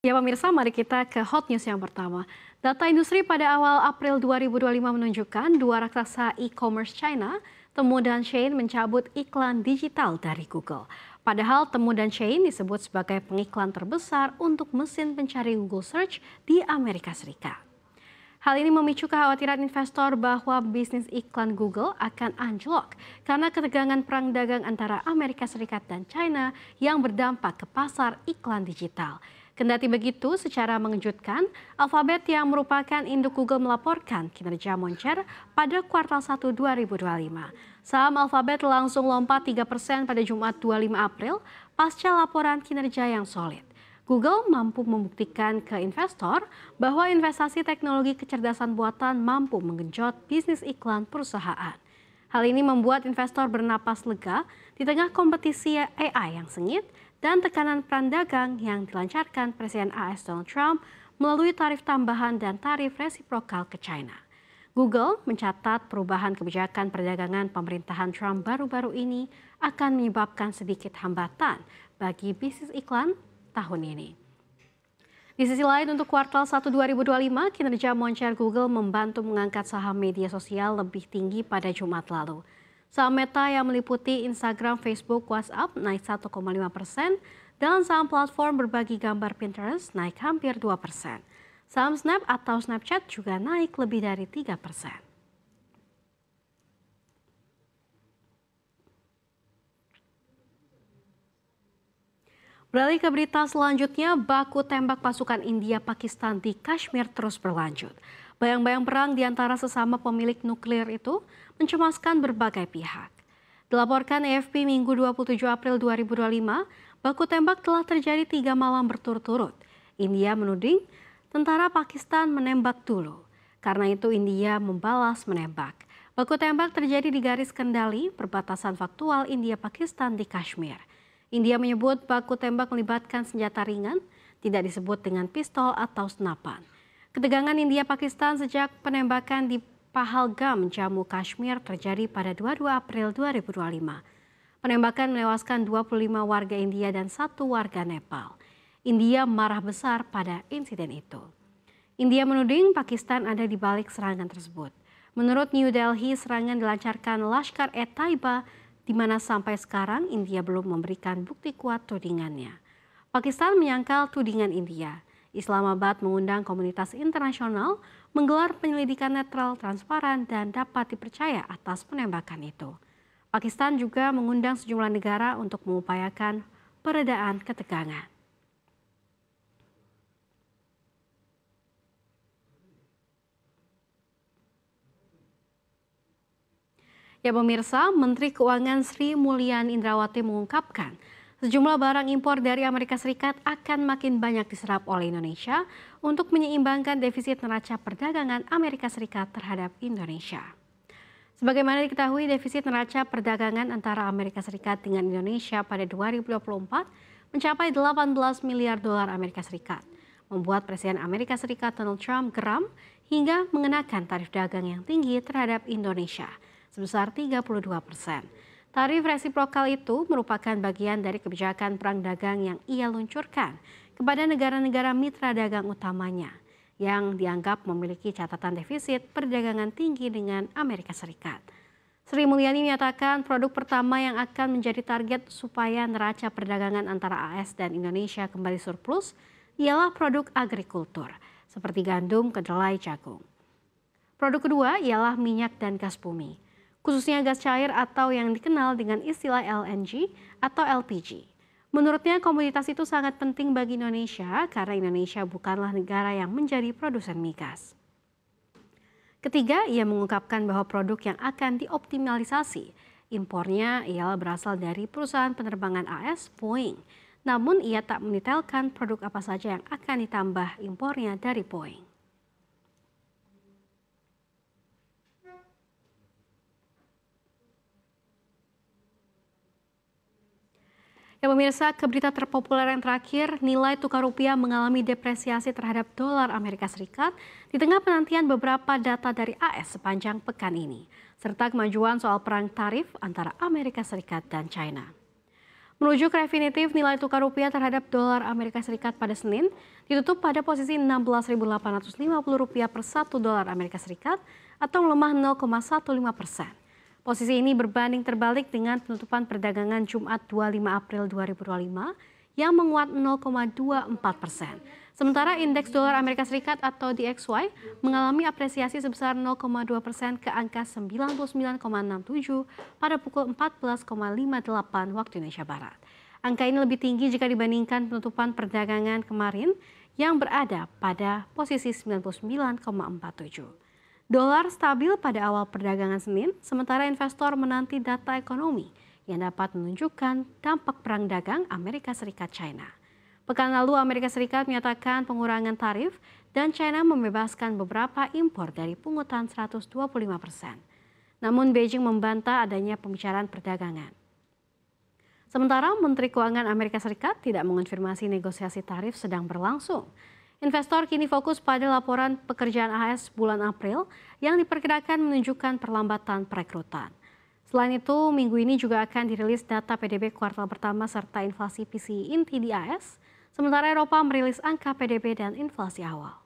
Ya pemirsa, mari kita ke hot news yang pertama. Data industri pada awal April 2025 menunjukkan dua raksasa e-commerce China, Temu dan Shein mencabut iklan digital dari Google. Padahal Temu dan Shein disebut sebagai pengiklan terbesar untuk mesin pencari Google Search di Amerika Serikat. Hal ini memicu kekhawatiran investor bahwa bisnis iklan Google akan anjlok karena ketegangan perang dagang antara Amerika Serikat dan China yang berdampak ke pasar iklan digital. Kendati begitu, secara mengejutkan, Alphabet yang merupakan induk Google melaporkan kinerja moncer pada kuartal 1 2025. Saham Alphabet langsung lompat 3% pada Jumat 25 April pasca laporan kinerja yang solid. Google mampu membuktikan ke investor bahwa investasi teknologi kecerdasan buatan mampu menggenjot bisnis iklan perusahaan. Hal ini membuat investor bernapas lega di tengah kompetisi AI yang sengit dan tekanan perang dagang yang dilancarkan Presiden AS Donald Trump melalui tarif tambahan dan tarif resiprokal ke China. Google mencatat perubahan kebijakan perdagangan pemerintahan Trump baru-baru ini akan menyebabkan sedikit hambatan bagi bisnis iklan tahun ini. Di sisi lain, untuk kuartal 1 2025, kinerja moncer Google membantu mengangkat saham media sosial lebih tinggi pada Jumat lalu. Saham Meta yang meliputi Instagram, Facebook, WhatsApp naik 1,5%, dan saham platform berbagi gambar Pinterest naik hampir 2%. Saham Snap atau Snapchat juga naik lebih dari 3%. Beralih ke berita selanjutnya, baku tembak pasukan India-Pakistan di Kashmir terus berlanjut. Bayang-bayang perang di antara sesama pemilik nuklir itu mencemaskan berbagai pihak. Dilaporkan AFP Minggu 27 April 2025, baku tembak telah terjadi 3 malam berturut-turut. India menuding tentara Pakistan menembak dulu. Karena itu India membalas menembak. Baku tembak terjadi di garis kendali perbatasan faktual India-Pakistan di Kashmir. India menyebut baku tembak melibatkan senjata ringan, tidak disebut dengan pistol atau senapan. Ketegangan India-Pakistan sejak penembakan di Pahalgam, Jammu Kashmir terjadi pada 22 April 2025. Penembakan menewaskan 25 warga India dan 1 warga Nepal. India marah besar pada insiden itu. India menuding Pakistan ada di balik serangan tersebut. Menurut New Delhi, serangan dilancarkan Lashkar-e-Taiba, di mana sampai sekarang India belum memberikan bukti kuat tudingannya. Pakistan menyangkal tudingan India. Islamabad mengundang komunitas internasional menggelar penyelidikan netral, transparan, dan dapat dipercaya atas penembakan itu. Pakistan juga mengundang sejumlah negara untuk mengupayakan peredaan ketegangan. Ya pemirsa, Menteri Keuangan Sri Mulyani Indrawati mengungkapkan sejumlah barang impor dari Amerika Serikat akan makin banyak diserap oleh Indonesia untuk menyeimbangkan defisit neraca perdagangan Amerika Serikat terhadap Indonesia. Sebagaimana diketahui, defisit neraca perdagangan antara Amerika Serikat dengan Indonesia pada 2024 mencapai 18 miliar dolar Amerika Serikat, membuat Presiden Amerika Serikat Donald Trump geram hingga mengenakan tarif dagang yang tinggi terhadap Indonesia sebesar 32%. Tarif resiprokal itu merupakan bagian dari kebijakan perang dagang yang ia luncurkan kepada negara-negara mitra dagang utamanya yang dianggap memiliki catatan defisit perdagangan tinggi dengan Amerika Serikat. Sri Mulyani menyatakan produk pertama yang akan menjadi target supaya neraca perdagangan antara AS dan Indonesia kembali surplus ialah produk agrikultur seperti gandum, kedelai, jagung. Produk kedua ialah minyak dan gas bumi, khususnya gas cair atau yang dikenal dengan istilah LNG atau LPG. Menurutnya komoditas itu sangat penting bagi Indonesia karena Indonesia bukanlah negara yang menjadi produsen migas. Ketiga, ia mengungkapkan bahwa produk yang akan dioptimalisasi impornya ialah berasal dari perusahaan penerbangan AS Boeing. Namun ia tak mendetailkan produk apa saja yang akan ditambah impornya dari Boeing. Ya pemirsa, ke berita terpopuler yang terakhir, nilai tukar rupiah mengalami depresiasi terhadap dolar Amerika Serikat di tengah penantian beberapa data dari AS sepanjang pekan ini, serta kemajuan soal perang tarif antara Amerika Serikat dan China. Menuju ke definitif, nilai tukar rupiah terhadap dolar Amerika Serikat pada Senin ditutup pada posisi Rp16.850 per $1 Amerika Serikat atau melemah 0,15%. Posisi ini berbanding terbalik dengan penutupan perdagangan Jumat 25 April 2025 yang menguat 0,24%. Sementara indeks dolar Amerika Serikat atau DXY mengalami apresiasi sebesar 0,2% ke angka 99,67 pada pukul 14,58 waktu Indonesia Barat. Angka ini lebih tinggi jika dibandingkan penutupan perdagangan kemarin yang berada pada posisi 99,47. Dolar stabil pada awal perdagangan Senin, sementara investor menanti data ekonomi yang dapat menunjukkan dampak perang dagang Amerika Serikat-China. Pekan lalu Amerika Serikat menyatakan pengurangan tarif dan China membebaskan beberapa impor dari pungutan 125%. Namun Beijing membantah adanya pembicaraan perdagangan. Sementara Menteri Keuangan Amerika Serikat tidak mengonfirmasi negosiasi tarif sedang berlangsung. Investor kini fokus pada laporan pekerjaan AS bulan April yang diperkirakan menunjukkan perlambatan perekrutan. Selain itu, minggu ini juga akan dirilis data PDB kuartal pertama serta inflasi PCE inti di AS, sementara Eropa merilis angka PDB dan inflasi awal.